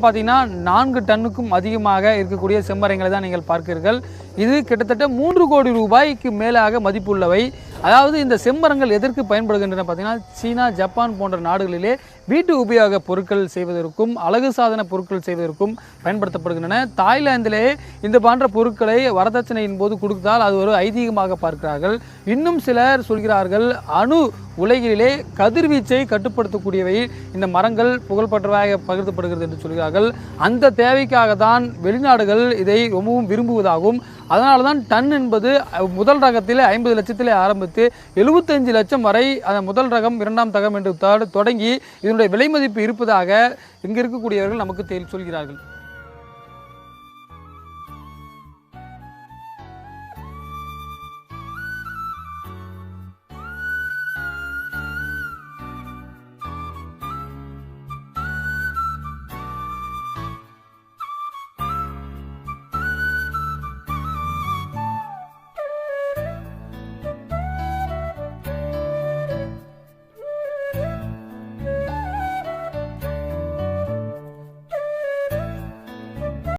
பார்த்தீங்கன்னா 4 டன்னுக்கும் அதிகமாக இருக்கக்கூடிய செம்மரங்களை தான் நீங்கள் பார்க்கிறீர்கள். இது கிட்டத்தட்ட 3 கோடி ரூபாய்க்கு மேலாக மதிப்புள்ளவை. அதாவது இந்த செம்மரங்கள் எதற்கு பயன்படுகின்றன பார்த்தீங்கன்னா, சீனா, ஜப்பான் போன்ற நாடுகளிலே வீட்டு உபயோக பொருட்கள் செய்வதற்கும் அழகு சாதன பொருட்கள் செய்வதற்கும் பயன்படுத்தப்படுகின்றன. தாய்லாந்திலே இந்த போன்ற பொருட்களை வரதட்சணையின் போது கொடுத்தால் அது ஒரு ஐதீகமாக பார்க்கிறார்கள். இன்னும் சிலர் சொல்கிறார்கள், அணு உலகிலே கதிர்வீச்சை கட்டுப்படுத்தக்கூடியவை இந்த மரங்கள் புகழ்பெற்றதாக பகிர்ந்தப்படுகிறது என்று சொல்கிறார்கள். அந்த தேவைக்காக தான் வெளிநாடுகள் இதை ரொம்பவும் விரும்புவதாகவும், அதனால தான் டன் என்பது முதல் ரகத்திலே 50 லட்சத்திலே ஆரம்பித்து 75 லட்சம் வரை அந்த முதல் ரகம், இரண்டாம் ரகம் என்று தொடங்கி இதனுடைய விலை மதிப்பு இருப்பதாக இங்கு இருக்கக்கூடியவர்கள் நமக்கு சொல்கிறார்கள்.